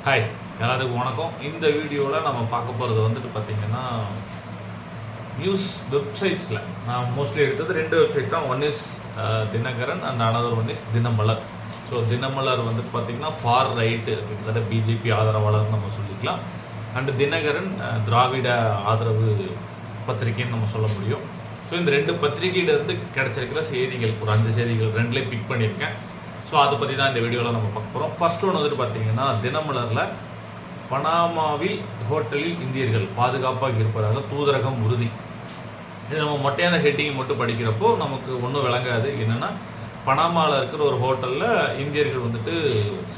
Hi எல்லாத்துக்கும் வணக்கம். இந்த வீடியோவில் நம்ம பார்க்க போகிறது வந்துட்டு பார்த்திங்கன்னா நியூஸ் வெப்சைட்ஸில் நான் மோஸ்ட்லி எடுத்தது 2 வெப்சைட் தான். One is Dinakaran and another one is Dinamalar. So Dinamalar வந்துட்டு பார்த்திங்கன்னா ஃபார் ரைட்டு அப்படின்றத பிஜேபி ஆதரவாளர்னு நம்ம சொல்லிக்கலாம். அண்டு தினகரன் திராவிட ஆதரவு பத்திரிகைன்னு நம்ம சொல்ல முடியும். ஸோ இந்த 2 பத்திரிகையிலேருந்து கிடச்சிருக்கிற செய்திகள் ஒரு 5 செய்திகள் 2லேயே பிக் பண்ணியிருக்கேன். ஸோ அதை பற்றி தான் இந்த வீடியோவில் நம்ம பார்க்க போகிறோம். ஃபர்ஸ்ட் ஒன்று வந்துட்டு பார்த்தீங்கன்னா தினமலரில் பனாமாவில் ஹோட்டலில் இந்தியர்கள் பாதுகாப்பாக இருப்பதாக தூதரகம் உறுதி. இது நம்ம மொட்டையான ஹெட்டிங் மட்டும் படிக்கிறப்போ நமக்கு ஒன்றும் விளங்காது. என்னென்னா பனாமாவில் இருக்கிற ஒரு ஹோட்டலில் இந்தியர்கள் வந்துட்டு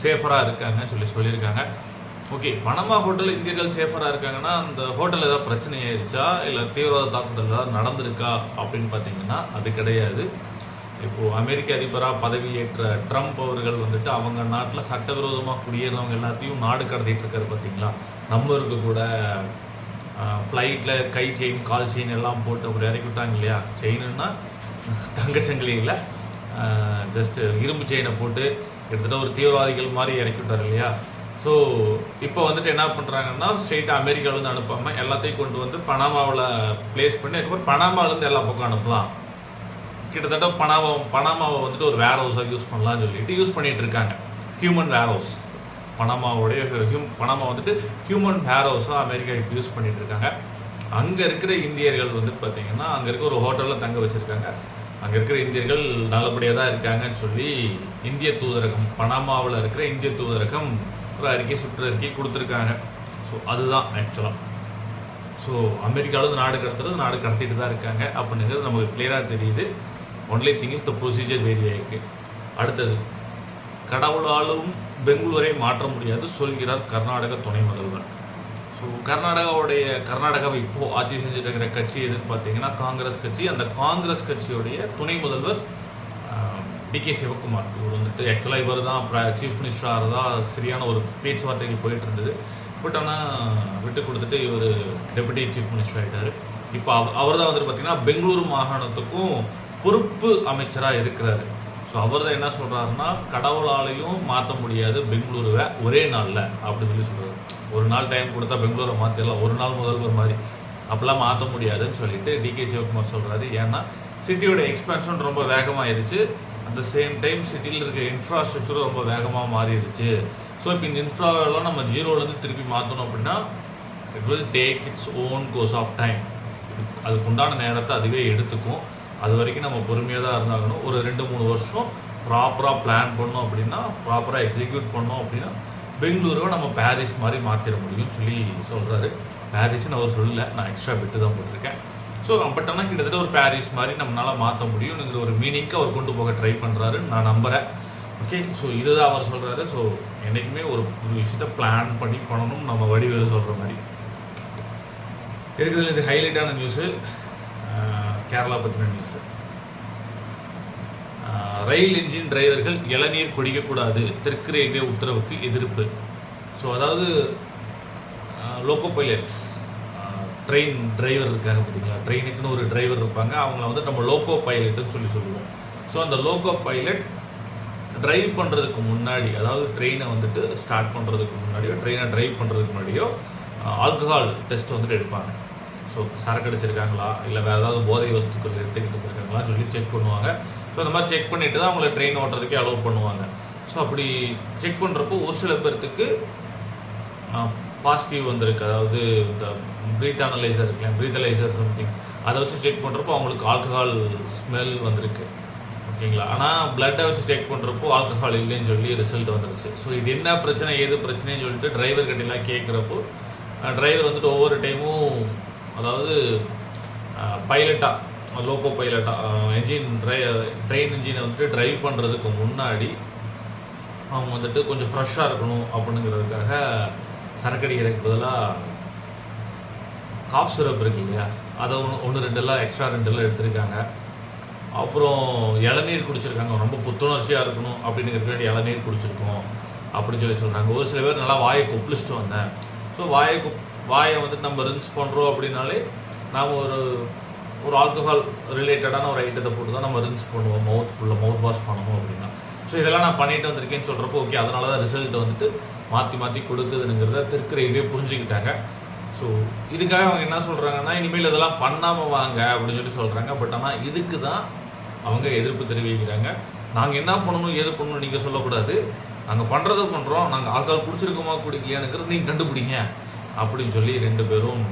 சேஃபராக இருக்காங்கன்னு சொல்லியிருக்காங்க. ஓகே, பனாமா ஹோட்டலில் இந்தியர்கள் சேஃபராக இருக்காங்கன்னா அந்த ஹோட்டலில் ஏதாவது பிரச்சனை ஆயிடுச்சா இல்லை தீவிரவாத தாக்குதல் ஏதாவது நடந்திருக்கா அப்படின்னு பார்த்தீங்கன்னா அது கிடையாது. இப்போது அமெரிக்க அதிபராக பதவியேற்ற ட்ரம்ப் அவர்கள் வந்துட்டு அவங்க நாட்டில் சட்டவிரோதமாக குடியேறவங்க எல்லாத்தையும் நாடு கடத்திட்டு இருக்காரு பார்த்தீங்களா. நம்மளுக்கு கூட ஃப்ளைட்டில் கை செயின் கால் செயின் எல்லாம் போட்டு அப்படி இறக்கி விட்டாங்க இல்லையா. செயின்னா தங்கச்சங்கிலி இல்லை, ஜஸ்ட் இரும்பு செயினை போட்டு கிட்டத்தட்ட ஒரு தீவிரவாதிகள் மாதிரி இறக்கி விட்டார் இல்லையா. ஸோ இப்போ வந்துட்டு என்ன பண்ணுறாங்கன்னா ஸ்ட்ரெயிட்டாக அமெரிக்காவிலேருந்து அனுப்பாமல் எல்லாத்தையும் கொண்டு வந்து பனாமாவில் பிளேஸ் பண்ணி அதுக்கப்புறம் பனாமாவிலேருந்து எல்லா பக்கம் அனுப்பலாம். கிட்டத்தட்ட பனாமாவை வந்துட்டு ஒரு வேர் ஹவுஸாக யூஸ் பண்ணலாம்னு சொல்லிட்டு யூஸ் பண்ணிகிட்டு இருக்காங்க. ஹியூமன் வேர் ஹவுஸ் பனாமாவோடைய பனாமா வந்துட்டு ஹியூமன் வேர் ஹவுஸாக அமெரிக்கா இப்போ யூஸ் பண்ணிகிட்டு இருக்காங்க. அங்கே இருக்கிற இந்தியர்கள் வந்துட்டு பார்த்திங்கன்னா அங்கே இருக்க ஒரு ஹோட்டலில் தங்க வச்சுருக்காங்க. அங்கே இருக்கிற இந்தியர்கள் நல்லபடியாக தான் இருக்காங்கன்னு சொல்லி இந்திய தூதரகம் பனாமாவில் இருக்கிற இந்திய தூதரகம் ஒரு சுற்றறிக்கை கொடுத்துருக்காங்க. ஸோ அதுதான் ஆக்சுவலாக. ஸோ அமெரிக்காவில் நாடு கடத்திட்டு தான் இருக்காங்க அப்படிங்கிறது நமக்கு கிளியராக தெரியுது. Only thing is the procedure very ஆயிருக்கு. அடுத்தது, கடவுளாலும் பெங்களூரை மாற்ற முடியாது சொல்கிறார் கர்நாடக துணை முதல்வர். ஸோ கர்நாடகாவை இப்போது ஆட்சி செஞ்சுட்டு இருக்கிற கட்சி எதுன்னு பார்த்தீங்கன்னா காங்கிரஸ் கட்சி. அந்த காங்கிரஸ் கட்சியுடைய துணை முதல்வர் டிகே சிவகுமார். இவர் வந்துட்டு ஆக்சுவலாக இவர் தான் சீஃப் மினிஸ்டராக தான் சரியான ஒரு பேச்சுவார்த்தைகள் போயிட்டு இருந்தது. பட் ஆனால் விட்டு கொடுத்துட்டு இவர் டெபுட்டி சீஃப் மினிஸ்டர் ஆகிட்டார். இப்போ அவர் தான் வந்துட்டு பார்த்தீங்கன்னா பெங்களூரு மாகாணத்துக்கும் பொறுப்பு அமைச்சராக இருக்கிறாரு. ஸோ அவர் தான் என்ன சொல்கிறாருன்னா கடவுளாலையும் மாற்ற முடியாது பெங்களூருவை ஒரே நாளில் அப்படின்னு சொல்லி சொல்கிறாரு. ஒரு நாள் டைம் கொடுத்தா பெங்களூரை மாற்றிடலாம், ஒரு நாள் முதல்வர் மாதிரி அப்போல்லாம் மாற்ற முடியாதுன்னு சொல்லிட்டு டிகே சிவகுமார் சொல்கிறாரு. ஏன்னா சிட்டியோட எக்ஸ்பென்ஷன் ரொம்ப வேகமாகிடுச்சு. அட் த சேம் டைம் சிட்டியில் இருக்க இன்ஃப்ராஸ்ட்ரக்சரும் ரொம்ப வேகமாக மாறிடுச்சு. ஸோ இப்போ இந்த இன்ஃப்ராவெல்லாம் நம்ம ஜீரோலேருந்து திருப்பி மாற்றணும் அப்படின்னா it will take its own course of time. அதுக்கு உண்டான நேரத்தை அதுவே எடுத்துக்கும். அது வரைக்கும் நம்ம பொறுமையாக தான் இருந்தாகணும். ஒரு 2-3 வருஷம் ப்ராப்பராக பிளான் பண்ணோம் அப்படின்னா, ப்ராப்பராக எக்ஸிக்யூட் பண்ணோம் அப்படின்னா பெங்களூருவை நம்ம பாரிஸ் மாதிரி மாற்றிட முடியும்னு சொல்லி சொல்கிறாரு. பாரிஸ்ன்னு அவர் சொல்லலை, நான் எக்ஸ்ட்ரா பிட்டு தான் போட்டிருக்கேன். ஸோ பட் ஆனால் கிட்டத்தட்ட ஒரு பாரிஸ் மாதிரி நம்மளால் மாற்ற முடியும்ங்கிற ஒரு மீனிங்க்கு அவர் கொண்டு போக ட்ரை பண்ணுறாருன்னு நான் நம்புகிறேன். ஓகே, ஸோ இதுதான் அவர் சொல்கிறாரு. ஸோ என்றைக்குமே ஒரு விஷயத்தை பிளான் பண்ணி பண்ணணும், நம்ம வடிவேலு சொல்கிற மாதிரி இருக்கிறதுல. இது ஹைலைட்டான நியூஸு, கேரளா பற்றின நியூஸு. ரயில் என்ஜின் டிரைவர்கள் இளநீர் குடிக்கக்கூடாது, தெற்கு ரயில்வே உத்தரவுக்கு எதிர்ப்பு. ஸோ அதாவது லோக்கோ பைலட்ஸ் ட்ரெயின் டிரைவர் இருக்காங்க பார்த்தீங்களா, ட்ரெயினுக்குன்னு ஒரு டிரைவர் இருப்பாங்க. அவங்கள வந்து நம்ம லோக்கோ பைலட்டுன்னு சொல்லுவோம். ஸோ அந்த லோக்கோ பைலட் ட்ரைவ் பண்ணுறதுக்கு முன்னாடி, அதாவது ட்ரெயினை வந்துட்டு ஸ்டார்ட் பண்ணுறதுக்கு முன்னாடியோ ட்ரெயினை ட்ரைவ் பண்ணுறதுக்கு முன்னாடியோ ஆல்கஹால் டெஸ்ட் வந்துட்டு எடுப்பாங்க. ஸோ சரக்கு அடிச்சிருக்காங்களா இல்லை வேறு ஏதாவது போதை வஸ்துக்கள் எடுத்துக்கிட்டு போயிருக்காங்களான்னு சொல்லி செக் பண்ணுவாங்க. ஸோ அந்த மாதிரி செக் பண்ணிவிட்டு தான் அவங்கள ட்ரெயின் ஓட்டுறதுக்கே அலோவ் பண்ணுவாங்க. ஸோ அப்படி செக் பண்ணுறப்போ ஒரு சில பேர்த்துக்கு பாசிட்டிவ் வந்திருக்கு. அதாவது இந்த ப்ரீத் அனலைசர் இருக்குல்ல, ப்ரீத்தலைசர் சம்திங், அதை வச்சு செக் பண்ணுறப்போ அவங்களுக்கு ஆல்கஹால் ஸ்மெல் வந்திருக்கு. ஓகேங்களா. ஆனால் பிளட்டை வச்சு செக் பண்ணுறப்போ ஆல்கஹால் இல்லைன்னு சொல்லி ரிசல்ட் வந்துருச்சு. ஸோ இது என்ன பிரச்சனை ஏது பிரச்சனைன்னு சொல்லிட்டு டிரைவர் கிட்டலாம் கேட்குறப்போ டிரைவர் வந்துட்டு ஒவ்வொரு டைமும், அதாவது பைலட்டாக லோக்கோ பைலட்டாக ட்ரெயின் என்ஜினை வந்துட்டு ட்ரைவ் பண்ணுறதுக்கு முன்னாடி அவங்க வந்துட்டு கொஞ்சம் ஃப்ரெஷ்ஷாக இருக்கணும் அப்படிங்கிறதுக்காக சரக்கடிக்கிறதுக்கு பதிலாக காஃப் சிரப் இருக்கு இல்லையா, அதை 1-2 எக்ஸ்ட்ரா 2 எடுத்திருக்காங்க. அப்புறம் இளநீர் குடிச்சிருக்காங்க. ரொம்ப புத்துணர்ச்சியாக இருக்கணும் அப்படிங்கிறதுக்காண்டி இளநீர் குடிச்சிருக்கோம் அப்படின்னு சொல்லி சொல்கிறாங்க. ஒரு சில பேர் நல்லா வாயை கொப்பளிச்சுட்டு வந்தேன். ஸோ வாயை வந்துட்டு நம்ம ரின்ஸ் பண்ணுறோம் அப்படின்னாலே நாம் ஒரு ஆல்கஹால் ரிலேட்டடான ஒரு ஐட்டத்தை போட்டு தான் நம்ம ரின்ஸ் பண்ணுவோம், மவுத் வாஷ் பண்ணணும் அப்படின்னா. ஸோ இதெல்லாம் நான் பண்ணிட்டு வந்திருக்கேன்னு சொல்கிறப்போ ஓகே, அதனால தான் ரிசல்ட் வந்துட்டு மாற்றி மாற்றி கொடுக்குதுங்கிறத தெற்கு ரயில்வே புரிஞ்சுக்கிட்டாங்க. ஸோ இதுக்காக அவங்க என்ன சொல்கிறாங்கன்னா, இனிமேல் இதெல்லாம் பண்ணாமல் வாங்க அப்படின்னு சொல்லி சொல்கிறாங்க. பட் ஆனால் இதுக்கு தான் அவங்க எதிர்ப்பு தெரிவிக்கிறாங்க. நாங்கள் என்ன பண்ணணும் ஏது பண்ணணும் நீங்கள் சொல்லக்கூடாது, நாங்கள் பண்ணுறதை பண்ணுறோம், நாங்கள் ஆல்கஹால் குடிச்சிருக்கோமா குடிக்கலையானுங்கிறது நீங்கள் கண்டுபிடிங்க அப்படின்னு சொல்லி 2 பேரும்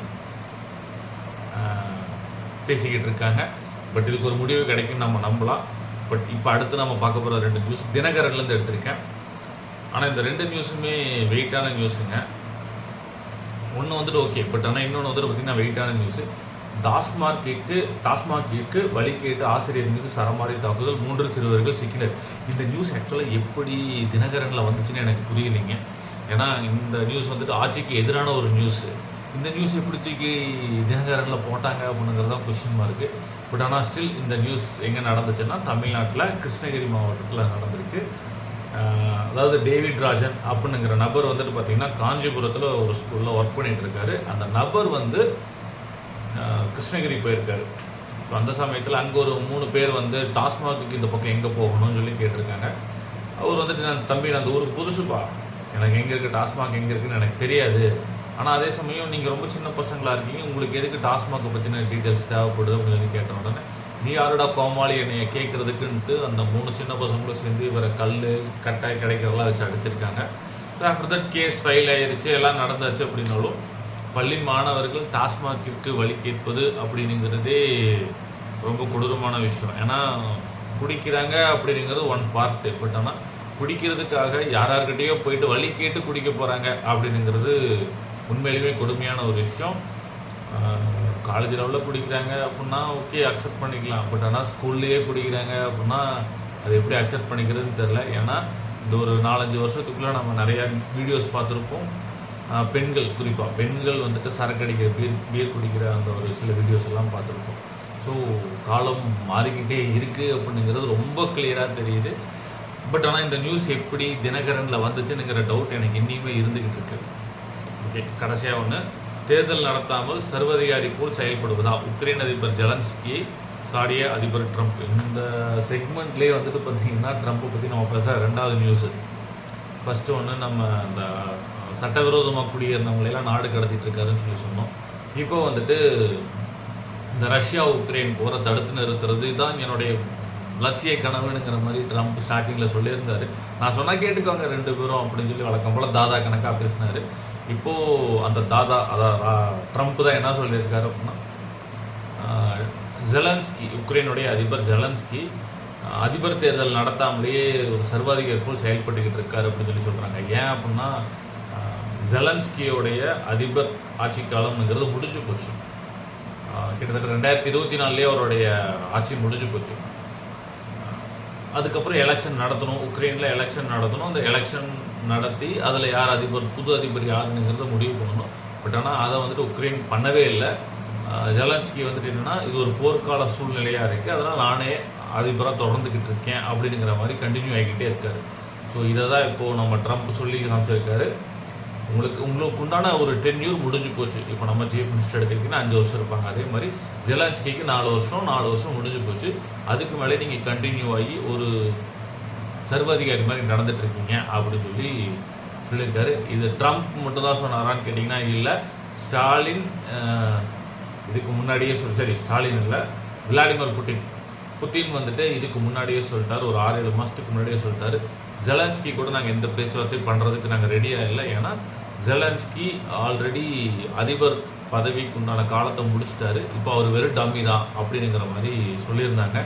பேசிக்கிட்டு இருக்காங்க. பட் இதுக்கு ஒரு முடிவு கிடைக்கும் நம்ம நம்பலாம். பட் இப்போ அடுத்து நம்ம பார்க்க போகிற 2 நியூஸ் தினகரன்லேருந்து எடுத்திருக்கேன். ஆனால் இந்த 2 நியூஸுமே வெயிட்டான நியூஸுங்க. ஒன்று வந்துட்டு ஓகே, பட் ஆனால் இன்னொன்று வந்துட்டு பார்த்திங்கன்னா வெயிட்டான நியூஸு. டாஸ்மாகிற்கு வழி கேட்டு ஆசிரியர் மீது சரமாரி தாக்குதல், 3 சிறுவர்கள் சிக்கினர். இந்த நியூஸ் ஆக்சுவலாக எப்படி தினகரனில் வந்துச்சுன்னு எனக்கு புரியலைங்க. ஏன்னா இந்த நியூஸ் வந்துட்டு ஆட்சிக்கு எதிரான ஒரு நியூஸு. இந்த நியூஸ் எப்படி தூக்கி தினகரனில் போட்டாங்க அப்படிங்கிறதான் கொஸ்டின் மார்க்கு. பட் ஆனால் ஸ்டில் இந்த நியூஸ் எங்கே நடந்துச்சுன்னா தமிழ்நாட்டில் கிருஷ்ணகிரி மாவட்டத்தில் நடந்திருக்கு. அதாவது டேவிட் ராஜன் அப்படிங்கிற நபர் வந்துட்டு பார்த்திங்கன்னா காஞ்சிபுரத்தில் ஒரு ஸ்கூலில் ஒர்க் பண்ணிகிட்டு இருக்காரு. அந்த நபர் வந்து கிருஷ்ணகிரி போயிருக்காரு. ஸோ அந்த சமயத்தில் அங்கே ஒரு 3 பேர் வந்து டாஸ்மாகுக்கு இந்த பக்கம் எங்கே போகணும்னு சொல்லி கேட்டிருக்காங்க. அவர் வந்துட்டு நான் தம்பி நான் அந்த ஊருக்கு புதுசுப்பா, எனக்கு எங்கே இருக்குது டாஸ்மாக் எங்கே இருக்குதுன்னு எனக்கு தெரியாது, ஆனால் அதே சமயம் நீங்கள் ரொம்ப சின்ன பசங்களாக இருக்கீங்க, உங்களுக்கு எதுக்கு டாஸ்மாகை பற்றின டீட்டெயில்ஸ் தேவைப்படுது அப்படின்னு சொல்லி கேட்ட உடனே நீ யாரோட கோமாளி என்னைய கேட்குறதுக்குன்ட்டு அந்த 3 சின்ன பசங்களும் சேர்ந்து இவரை கல் கட்டாய் கிடைக்கிறதெல்லாம் வச்சு அடிச்சிருக்காங்க. So after that case file ஆயிடுச்சு, எல்லாம் நடந்தாச்சு. அப்படின்னாலும் பள்ளி மாணவர்கள் டாஸ்மாகிற்கு வழி கேட்பது அப்படிங்கிறதே ரொம்ப கொடூரமான விஷயம். ஏன்னா குடிக்கிறாங்க அப்படிங்கிறது ஒன் பார்ட்டு. பட் ஆனால் குடிக்கிறதுக்காக யார்கிட்டயோ போயிட்டு வழி கேட்டு குடிக்க போகிறாங்க அப்படிங்கிறது உண்மையிலுமே கொடுமையான ஒரு விஷயம். காலேஜ் லெவலில் குடிக்கிறாங்க அப்படின்னா ஓகே அக்செப்ட் பண்ணிக்கலாம். பட் ஆனால் ஸ்கூல்லையே குடிக்கிறாங்க அப்படின்னா அது எப்படி அக்செப்ட் பண்ணிக்கிறதுன்னு தெரில. ஏன்னா இந்த ஒரு 4-5 வருஷத்துக்குள்ளே நம்ம நிறையா வீடியோஸ் பார்த்துருப்போம். பெண்கள் குறிப்பாக பெண்கள் வந்துட்டு சரக்கு அடிக்கிற பியர் குடிக்கிற அந்த ஒரு சில வீடியோஸ் எல்லாம் பார்த்துருப்போம். ஸோ காலம் மாறிக்கிட்டே இருக்குது அப்படிங்கிறது ரொம்ப கிளியராக தெரியுது. பட் ஆனால் இந்த நியூஸ் எப்படி தினகரனில் வந்துச்சுங்கிற டவுட் எனக்கு இன்னுமே இருந்துக்கிட்டு இருக்கு. ஓகே, கடைசியாக ஒன்று, தேர்தல் நடத்தாமல் சர்வதிகாரி போல் செயல்படுவதா உக்ரைன் அதிபர் ஜெலன்ஸ்கியை சாடிய அதிபர் ட்ரம்ப். இந்த செக்மெண்ட்லேயே வந்துட்டு பார்த்தீங்கன்னா ட்ரம்ப்பை பற்றி நம்ம பேச 2வது நியூஸு. ஃபஸ்ட்டு ஒன்று நம்ம இந்த சட்டவிரோதமாக குடியேறினவங்களெல்லாம் நாடு கடத்திட்டு இருக்காருன்னு சொல்லி சொன்னோம். இப்போ வந்துட்டு இந்த ரஷ்யா உக்ரைன் போரை தடுத்து நிறுத்துறது தான் என்னுடைய லட்சிய கனவுங்கிற மாதிரி ட்ரம்ப் ஸ்டார்டிங்கில் சொல்லியிருந்தார். நான் சொன்னால் கேட்டுக்கோங்க 2 பேரும் அப்படின்னு சொல்லி வழக்கம் போல் தாதா கணக்காக பேசினார். இப்போது அந்த தாதா அதான் ட்ரம்ப் தான் என்ன சொல்லியிருக்காரு அப்படின்னா, ஜெலன்ஸ்கி உக்ரைனுடைய அதிபர் ஜெலன்ஸ்கி அதிபர் தேர்தல் நடத்தாமலேயே ஒரு சர்வாதிகாரி போல் செயல்பட்டுக்கிட்டு இருக்காரு அப்படின்னு சொல்லி சொல்கிறாங்க. ஏன் அப்படின்னா ஜெலன்ஸ்கியோடைய அதிபர் ஆட்சி காலம்ங்கிறது முடிஞ்சு போச்சு. கிட்டத்தட்ட 2024 அவருடைய ஆட்சி முடிஞ்சு போச்சு. அதுக்கப்புறம் எலெக்ஷன் நடத்தணும், உக்ரைனில் எலெக்ஷன் நடத்தணும். அந்த எலெக்ஷன் நடத்தி அதில் யார் அதிபர், புது அதிபர் யாருங்கிறத முடிவு பண்ணணும். பட் ஆனால் அதை வந்துட்டு உக்ரைன் பண்ணவே இல்லை. ஜெலன்ஸ்கி வந்துட்டு என்னென்னா இது ஒரு போர்க்கால சூழ்நிலையாக இருக்குது, அதனால் நானே அதிபராக தொடர்ந்துக்கிட்டு இருக்கேன் அப்படிங்கிற மாதிரி கண்டினியூ ஆகிக்கிட்டே இருக்காரு. ஸோ இதை தான் இப்போது நம்ம ட்ரம்ப் சொல்லி காமிச்சிருக்காரு. உங்களுக்கு உண்டான ஒரு 10 இயர் முடிஞ்சு போச்சு. இப்போ நம்ம சீஃப் மினிஸ்டர் எடுத்துக்கிட்டிங்கன்னா 5 வருஷம் இருப்பாங்க. அதே மாதிரி ஜெலன்ஸ்கிக்கு 4 வருஷம் முடிஞ்சு போச்சு. அதுக்கு மேலே நீங்கள் கண்டினியூ ஆகி ஒரு சர்வாதிகாரி மாதிரி நடந்துட்டு இருக்கீங்க அப்படின்னு சொல்லி சொல்லியிருக்காரு. இது ட்ரம்ப் மட்டும் தான் சொன்னாரான்னு கேட்டிங்கன்னா இல்லை, ஸ்டாலின் இதுக்கு முன்னாடியே ஸ்டாலின் இல்லை, விளாடிமிர் புட்டின் வந்துட்டு இதுக்கு முன்னாடியே சொல்லிட்டார். ஒரு 6-7 மாதத்துக்கு முன்னாடியே சொல்லிட்டாரு. ஜெலன்ஸ்கி கூட நாங்கள் எந்த பேச்சுவார்த்தையும் பண்ணுறதுக்கு நாங்கள் ரெடியாக இல்லை. ஏன்னா ஜெலன்ஸ்கி ஆல்ரெடி அதிபர் பதவிக்கு உண்டான காலத்தை முடிச்சிட்டாரு. இப்போ அவர் வெறும் டம்மி தான் அப்படிங்கிற மாதிரி சொல்லியிருந்தாங்க.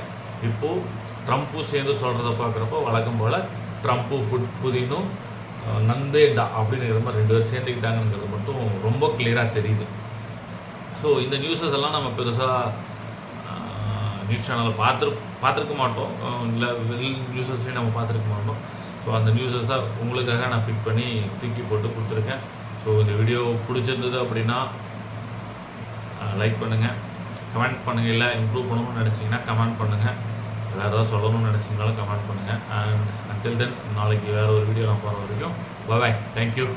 இப்போது ட்ரம்ப்பும் சேர்ந்து சொல்கிறத பார்க்குறப்போ வழக்கம் போல் ட்ரம்ப்பும் புதினும் நந்தேண்டா அப்படிங்கிற மாதிரி 2 பேர் சேர்ந்துக்கிட்டாங்கிறது மட்டும் ரொம்ப கிளியராக தெரியுது. ஸோ இந்த நியூஸஸ் எல்லாம் நம்ம பெருசாக நியூஸ் சேனலில் பார்த்துருக்க மாட்டோம், இல்லை நியூஸஸ்லேயும் நம்ம பார்த்துருக்க மாட்டோம். ஸோ அந்த நியூஸஸ் தான் உங்களுக்காக நான் பிக் பண்ணி தூக்கி போட்டு கொடுத்துருக்கேன். ஸோ இந்த வீடியோ பிடிச்சிருந்தது அப்படின்னா லைக் பண்ணுங்கள், கமெண்ட் பண்ணுங்கள். இல்லை இம்ப்ரூவ் பண்ணணும்னு நினச்சிங்கன்னா கமெண்ட் பண்ணுங்கள். வேறு ஏதாவது சொல்லணும்னு நினச்சிங்கனாலும் கமெண்ட் பண்ணுங்கள். அண்ட் அன்டில் தென் நாளைக்கு வேறு ஒரு வீடியோ நான் போகிற வரைக்கும் பாய். தேங்க்யூ.